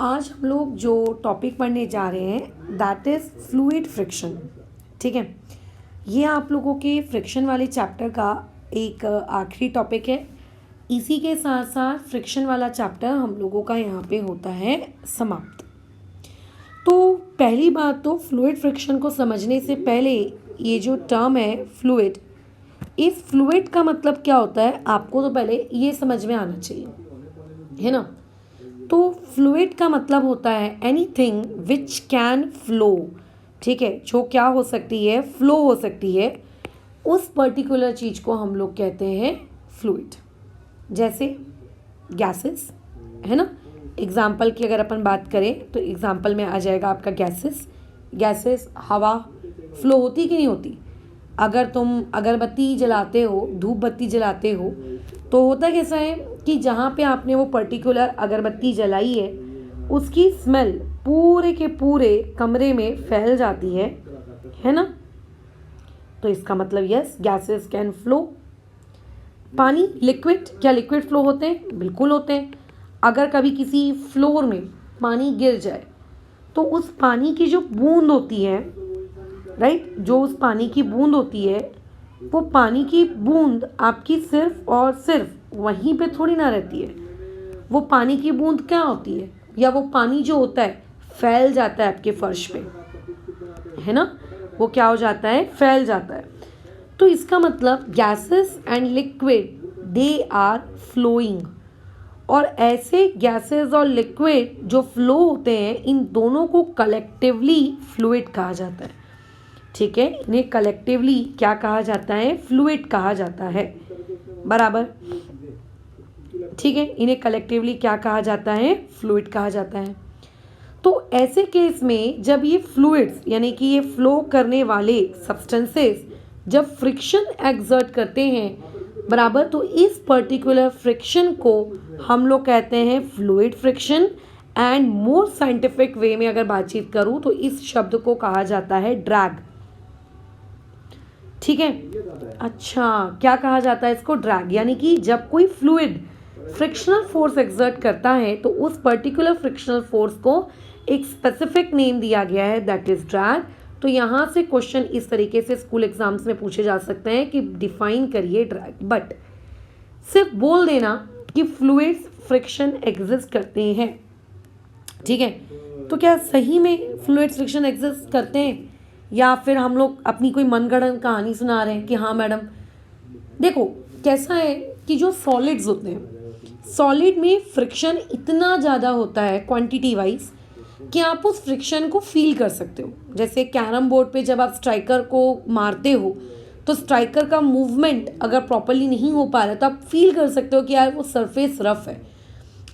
आज हम लोग जो टॉपिक पढ़ने जा रहे हैं दैट इज़ फ्लूइड फ्रिक्शन। ठीक है, ये आप लोगों के फ्रिक्शन वाले चैप्टर का एक आखिरी टॉपिक है। इसी के साथ साथ फ्रिक्शन वाला चैप्टर हम लोगों का यहाँ पे होता है समाप्त। तो पहली बात तो फ्लूइड फ्रिक्शन को समझने से पहले ये जो टर्म है फ्लूइड, इस फ्लूइड का मतलब क्या होता है आपको तो पहले ये समझ में आना चाहिए, है ना। तो फ्लूइड का मतलब होता है एनीथिंग विच कैन फ्लो। ठीक है, जो क्या हो सकती है, फ्लो हो सकती है, उस पर्टिकुलर चीज़ को हम लोग कहते हैं फ्लूइड। जैसे गैसेस, है ना। एग्जाम्पल की अगर अपन बात करें तो एग्जाम्पल में आ जाएगा आपका गैसेस हवा फ्लो होती कि नहीं होती। अगर तुम अगरबत्ती जलाते हो, धूप बत्ती जलाते हो, तो होता कैसा है कि जहाँ पे आपने वो पर्टिकुलर अगरबत्ती जलाई है उसकी स्मेल पूरे के पूरे कमरे में फैल जाती है ना। तो इसका मतलब यस, गैसेस कैन फ्लो। पानी, लिक्विड, क्या लिक्विड फ्लो होते हैं? बिल्कुल होते हैं। अगर कभी किसी फ्लोर में पानी गिर जाए तो उस पानी की जो बूंद होती है, राइट, जो उस पानी की बूंद होती है, वो पानी की बूंद आपकी सिर्फ और सिर्फ वहीं पे थोड़ी ना रहती है। वो पानी की बूंद क्या होती है, या वो पानी जो होता है फैल जाता है आपके फर्श पे, है ना। वो क्या हो जाता है, फैल जाता है। तो इसका मतलब gases and liquid they are flowing. और ऐसे गैसेस और लिक्विड जो फ्लो होते हैं, इन दोनों को कलेक्टिवली फ्लूइड कहा जाता है। ठीक है, इन्हें कलेक्टिवली क्या कहा जाता है, फ्लूइड कहा जाता है, बराबर। ठीक है, इन्हें कलेक्टिवली क्या कहा जाता है, फ्लूइड कहा जाता है। तो ऐसे केस में जब ये फ्लूइड्स यानी कि ये फ्लो करने वाले सब्सटेंसेस जब फ्रिक्शन एक्सर्ट करते हैं, बराबर, तो इस पर्टिकुलर फ्रिक्शन को हम लोग कहते हैं fluid friction. And more scientific way में अगर बातचीत करूं तो इस शब्द को कहा जाता है ड्रैग। ठीक है, अच्छा, क्या कहा जाता है इसको, ड्रैग। यानी कि जब कोई फ्लूइड फ्रिक्शनल फोर्स एक्सर्ट करता है तो उस पर्टिकुलर फ्रिक्शनल फोर्स को एक स्पेसिफिक नेम दिया गया है, दैट इज ड्रैग। तो यहाँ से क्वेश्चन इस तरीके से स्कूल एग्जाम्स में पूछे जा सकते हैं कि डिफाइन करिए ड्रैग, बट सिर्फ बोल देना कि फ्लूइड्स फ्रिक्शन एग्जिस्ट करते हैं। ठीक है, तो क्या सही में फ्लूइड्स फ्रिक्शन एग्जिस्ट करते हैं, या फिर हम लोग अपनी कोई मनगढ़ंत कहानी सुना रहे हैं कि हाँ मैडम। देखो कैसा है कि जो सॉलिड्स होते हैं, सॉलिड में फ्रिक्शन इतना ज़्यादा होता है क्वांटिटी वाइज कि आप उस फ्रिक्शन को फील कर सकते हो। जैसे कैरम बोर्ड पे जब आप स्ट्राइकर को मारते हो तो स्ट्राइकर का मूवमेंट अगर प्रॉपरली नहीं हो पा रहा है तो आप फील कर सकते हो कि यार वो सरफेस रफ है।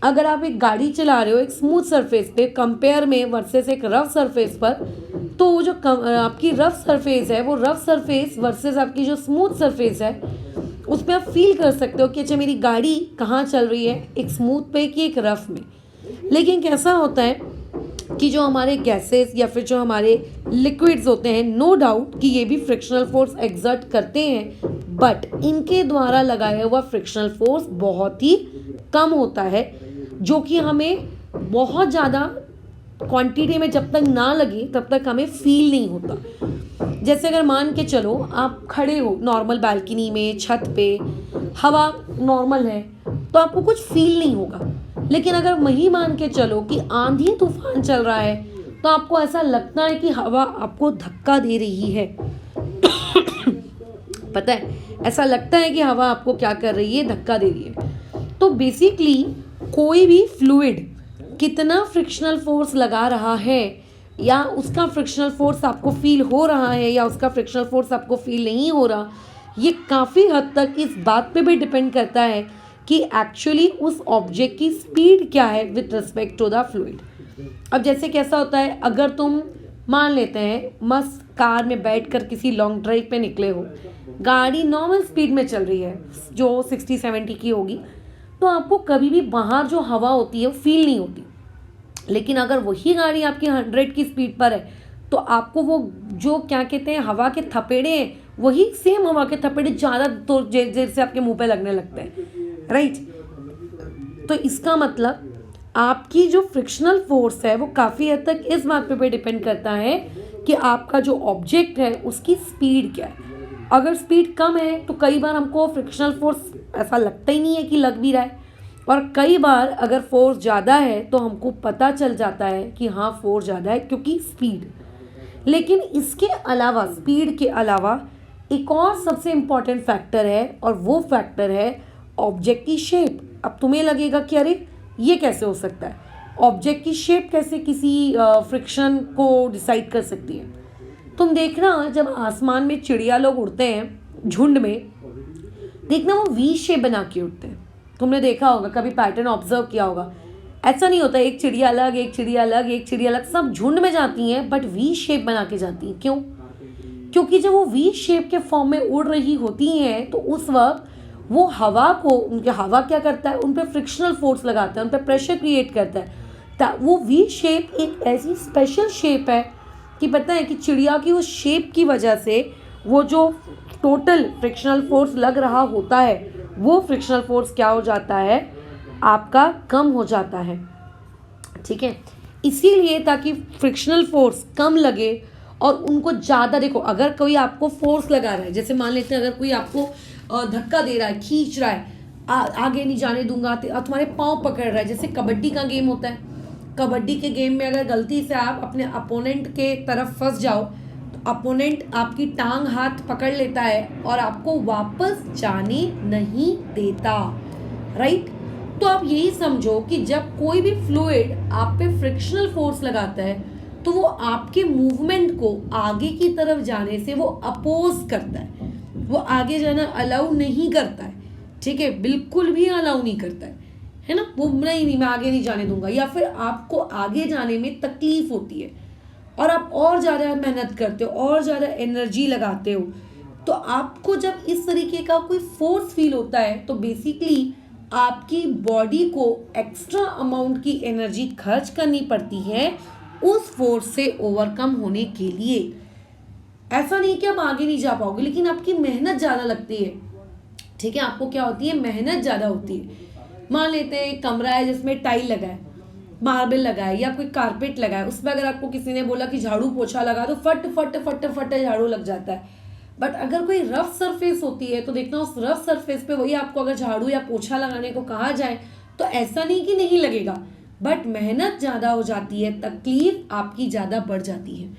अगर आप एक गाड़ी चला रहे हो एक स्मूथ सरफेस पे कंपेयर में वर्सेस एक रफ सरफेस पर, तो वो जो आपकी रफ सरफेस है, वो रफ सरफेस वर्सेस आपकी जो स्मूथ सरफेस है, उसमें आप फील कर सकते हो कि अच्छा मेरी गाड़ी कहाँ चल रही है, एक स्मूथ पे कि एक रफ में। लेकिन कैसा होता है कि जो हमारे गैसेस या फिर जो हमारे लिक्विड्स होते हैं, नो डाउट कि ये भी फ्रिक्शनल फोर्स एक्सर्ट करते हैं, बट इनके द्वारा लगाया हुआ फ्रिक्शनल फोर्स बहुत ही कम होता है, जो कि हमें बहुत ज़्यादा क्वांटिटी में जब तक ना लगे तब तक हमें फील नहीं होता। जैसे अगर मान के चलो आप खड़े हो नॉर्मल बालकनी में, छत पे, हवा नॉर्मल है, तो आपको कुछ फील नहीं होगा। लेकिन अगर वही मान के चलो कि आंधी तूफान चल रहा है तो आपको ऐसा लगता है कि हवा आपको धक्का दे रही है। पता है, ऐसा लगता है कि हवा आपको क्या कर रही है, धक्का दे रही है। तो बेसिकली कोई भी फ्लूइड कितना फ्रिक्शनल फोर्स लगा रहा है, या उसका फ्रिक्शनल फोर्स आपको फील हो रहा है या उसका फ्रिक्शनल फोर्स आपको फील नहीं हो रहा, ये काफ़ी हद तक इस बात पे भी डिपेंड करता है कि एक्चुअली उस ऑब्जेक्ट की स्पीड क्या है with respect to the fluid. अब जैसे कैसा होता है, अगर तुम मान लेते हैं मस्त कार में बैठकर किसी लॉन्ग ड्राइव पे निकले हो, गाड़ी नॉर्मल स्पीड में चल रही है जो 60-70 की होगी, तो आपको कभी भी बाहर जो हवा होती है वो फील नहीं होती। लेकिन अगर वही गाड़ी आपकी 100 की स्पीड पर है तो आपको वो जो क्या कहते हैं हवा के थपेड़े हैं, वही सेम हवा के थपेड़े ज़्यादा देर से आपके मुंह पे लगने लगते हैं, राइट। तो इसका मतलब आपकी जो फ्रिक्शनल फोर्स है वो काफ़ी हद तक इस बात पे डिपेंड करता है कि आपका जो ऑब्जेक्ट है उसकी स्पीड क्या है। अगर स्पीड कम है तो कई बार हमको फ्रिक्शनल फोर्स ऐसा लगता ही नहीं है कि लग भी रहा है, और कई बार अगर फोर्स ज़्यादा है तो हमको पता चल जाता है कि हाँ फोर्स ज़्यादा है क्योंकि स्पीड। लेकिन इसके अलावा, स्पीड के अलावा एक और सबसे इम्पॉर्टेंट फैक्टर है, और वो फैक्टर है ऑब्जेक्ट की शेप। अब तुम्हें लगेगा कि अरे ये कैसे हो सकता है, ऑब्जेक्ट की शेप कैसे किसी फ्रिक्शन को डिसाइड कर सकती है। तुम देखना जब आसमान में चिड़िया लोग उड़ते हैं झुंड में, देखना वो वी शेप बना के उड़ते हैं। तुमने देखा होगा, कभी पैटर्न ऑब्जर्व किया होगा। ऐसा नहीं होता एक चिड़िया अलग, एक चिड़िया अलग, एक चिड़िया अलग, सब झुंड में जाती हैं बट वी शेप बना के जाती हैं। क्यों? क्योंकि जब वो वी शेप के फॉर्म में उड़ रही होती हैं तो उस वक्त वो हवा को, उनके हवा क्या करता है, उन पर फ्रिक्शनल फोर्स लगाता है, उन पर प्रेशर क्रिएट करता है। वो वी शेप एक ऐसी स्पेशल शेप है कि पता है कि चिड़िया की उस शेप की वजह से वो जो टोटल फ्रिक्शनल फोर्स लग रहा होता है वो फ्रिक्शनल फोर्स क्या हो जाता है, आपका कम हो जाता है। ठीक है, इसीलिए ताकि फ्रिक्शनल फोर्स कम लगे और उनको ज़्यादा, देखो अगर कोई आपको फोर्स लगा रहा है, जैसे मान लेते हैं अगर कोई आपको धक्का दे रहा है, खींच रहा है, आगे नहीं जाने दूंगा, तुम्हारे पाँव पकड़ रहा है, जैसे कबड्डी का गेम होता है। कबड्डी के गेम में अगर गलती से आप अपने अपोनेंट के तरफ फंस जाओ तो अपोनेंट आपकी टांग हाथ पकड़ लेता है और आपको वापस जाने नहीं देता, राइट। तो आप यही समझो कि जब कोई भी फ्लूइड आप पे फ्रिक्शनल फोर्स लगाता है तो वो आपके मूवमेंट को आगे की तरफ जाने से वो अपोज करता है, वो आगे जाना अलाउ नहीं करता है। ठीक है, बिल्कुल भी अलाउ नहीं करता है ना। वो नहीं मैं आगे नहीं जाने दूंगा, या फिर आपको आगे जाने में तकलीफ होती है और आप और ज़्यादा मेहनत करते हो और ज़्यादा एनर्जी लगाते हो, तो आपको जब इस तरीके का कोई फोर्स फील होता है तो बेसिकली आपकी बॉडी को एक्स्ट्रा अमाउंट की एनर्जी खर्च करनी पड़ती है उस फोर्स से ओवरकम होने के लिए। ऐसा नहीं कि आप आगे नहीं जा पाओगे, लेकिन आपकी मेहनत ज़्यादा लगती है। ठीक है, आपको क्या होती है, मेहनत ज़्यादा होती है। मान लेते हैं एक कमरा है जिसमें टाइल लगा है, मार्बल लगा है या कोई कारपेट लगा है, उसमें अगर आपको किसी ने बोला कि झाड़ू पोछा लगा तो फट फट फट फट झाड़ू लग जाता है। बट अगर कोई रफ सरफेस होती है तो देखना उस रफ सरफेस पे वही आपको अगर झाड़ू या पोछा लगाने को कहा जाए तो ऐसा नहीं कि नहीं लगेगा, बट मेहनत ज़्यादा हो जाती है, तकलीफ आपकी ज़्यादा बढ़ जाती है,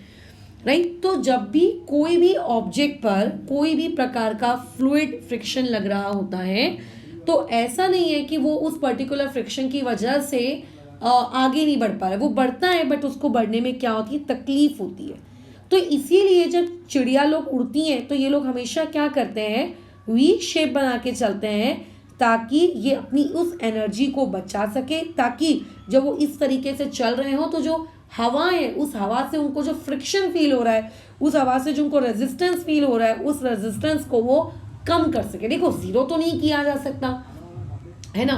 राइट। तो जब भी कोई भी ऑब्जेक्ट पर कोई भी प्रकार का फ्लूइड फ्रिक्शन लग रहा होता है तो ऐसा नहीं है कि वो उस पर्टिकुलर फ्रिक्शन की वजह से आगे नहीं बढ़ पा रहा है, वो बढ़ता है बट उसको बढ़ने में क्या होती है, तकलीफ होती है। तो इसीलिए जब चिड़िया लोग उड़ती हैं तो ये लोग हमेशा क्या करते हैं, वी शेप बना के चलते हैं ताकि ये अपनी उस एनर्जी को बचा सके, ताकि जब वो इस तरीके से चल रहे हो तो जो हवा है उस हवा से उनको जो फ्रिक्शन फील हो रहा है, उस हवा से जो उनको रेजिस्टेंस फील हो रहा है, उस रेजिस्टेंस को वो कम कर सके। देखो जीरो तो नहीं किया जा सकता है ना,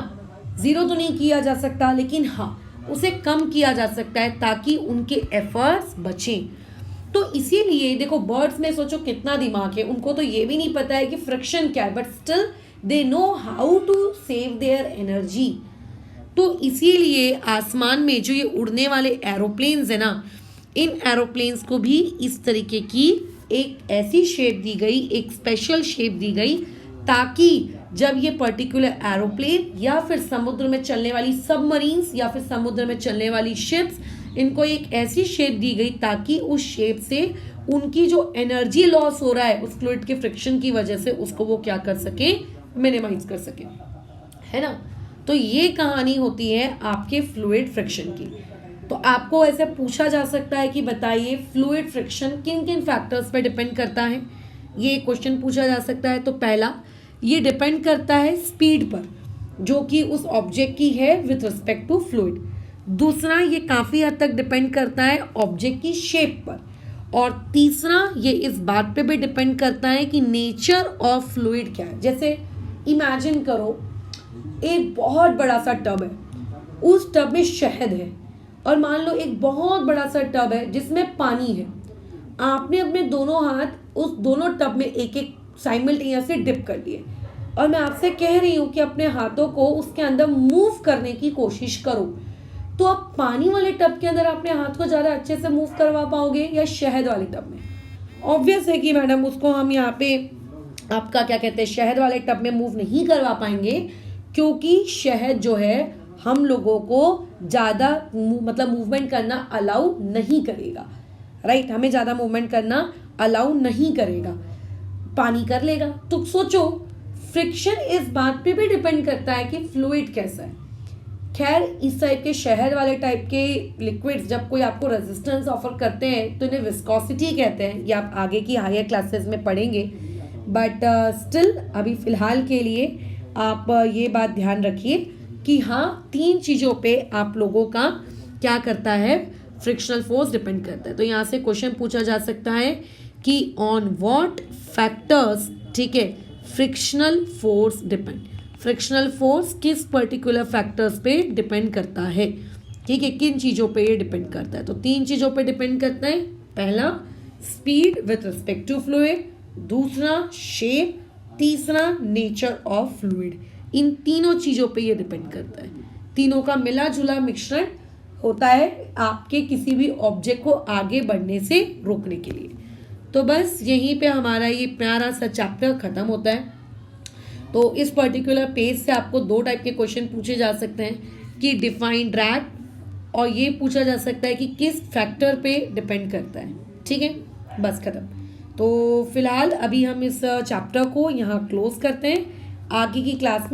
जीरो तो नहीं किया जा सकता, लेकिन हाँ उसे कम किया जा सकता है ताकि उनके एफर्ट्स बचें। तो इसीलिए देखो बर्ड्स में सोचो कितना दिमाग है, उनको तो ये भी नहीं पता है कि फ्रिक्शन क्या है, but still they know how to save their energy. तो इसीलिए आसमान में जो ये उड़ने वाले एरोप्लेन्स है ना, इन एरोप्लेन्स को भी इस तरीके की एक ऐसी शेप दी गई, एक स्पेशल शेप दी गई, ताकि जब ये पर्टिकुलर एरोप्लेन या फिर समुद्र में चलने वाली सबमरीन्स या फिर समुद्र में चलने वाली शिप्स, इनको एक ऐसी शेप दी गई ताकि उस शेप से उनकी जो एनर्जी लॉस हो रहा है उस फ्लूइड के फ्रिक्शन की वजह से उसको वो क्या कर सके, मिनिमाइज कर सके, है ना। तो ये कहानी होती है आपके फ्लूइड फ्रिक्शन की। तो आपको ऐसे पूछा जा सकता है कि बताइए फ्लूइड फ्रिक्शन किन किन फैक्टर्स पर डिपेंड करता है, ये क्वेश्चन पूछा जा सकता है। तो पहला, ये डिपेंड करता है स्पीड पर जो कि उस ऑब्जेक्ट की है विथ रिस्पेक्ट टू फ्लूइड। दूसरा, ये काफ़ी हद तक डिपेंड करता है ऑब्जेक्ट की शेप पर। और तीसरा, ये इस बात पे भी डिपेंड करता है कि नेचर ऑफ फ्लूइड क्या है। जैसे इमेजिन करो एक बहुत बड़ा सा टब है, उस टब में शहद है, और मान लो एक बहुत बड़ा सा टब है जिसमें पानी है। आपने अपने दोनों हाथ उस दोनों टब में एक एक साइमल्टेनियसली डिप कर दिए। और मैं आपसे कह रही हूँ कि अपने हाथों को उसके अंदर मूव करने की कोशिश करो, तो आप पानी वाले टब के अंदर अपने हाथ को ज़्यादा अच्छे से मूव करवा पाओगे या शहद वाले टब में? ऑब्वियस है कि मैडम उसको हम यहाँ पे आपका क्या कहते हैं शहद वाले टब में मूव नहीं करवा पाएंगे, क्योंकि शहद जो है हम लोगों को ज़्यादा मतलब मूवमेंट करना अलाउ नहीं करेगा, राइट? हमें ज़्यादा मूवमेंट करना अलाउ नहीं करेगा, पानी कर लेगा। तो सोचो फ्रिक्शन इस बात पे भी डिपेंड करता है कि फ्लूइड कैसा है। खैर इस टाइप के शहद वाले टाइप के लिक्विड्स जब कोई आपको रेजिस्टेंस ऑफर करते हैं तो इन्हें विस्कोसिटी कहते हैं, ये आप आगे की हायर क्लासेस में पढ़ेंगे। बट स्टिल अभी फ़िलहाल के लिए आप ये बात ध्यान रखिए कि हाँ, 3 चीज़ों पे आप लोगों का क्या करता है, फ्रिक्शनल फोर्स डिपेंड करता है। तो यहाँ से क्वेश्चन पूछा जा सकता है कि ऑन व्हाट फैक्टर्स, ठीक है, frictional force depend. Frictional force किस पर्टिकुलर फैक्टर्स पे डिपेंड करता है, ठीक है, किन चीज़ों पे ये डिपेंड करता है? तो 3 चीज़ों पे डिपेंड करता है। पहला speed with respect to fluid, दूसरा शेप, तीसरा नेचर ऑफ फ्लूइड। इन तीनों चीज़ों पे ये डिपेंड करता है। तीनों का मिला जुला मिश्रण होता है आपके किसी भी ऑब्जेक्ट को आगे बढ़ने से रोकने के लिए। तो बस यहीं पे हमारा ये प्यारा सा चैप्टर ख़त्म होता है। तो इस पर्टिकुलर पेज से आपको 2 टाइप के क्वेश्चन पूछे जा सकते हैं कि डिफाइन ड्रैग, और ये पूछा जा सकता है कि किस फैक्टर पे डिपेंड करता है, ठीक है, बस ख़त्म। तो फिलहाल अभी हम इस चैप्टर को यहाँ क्लोज करते हैं। आगे की क्लास में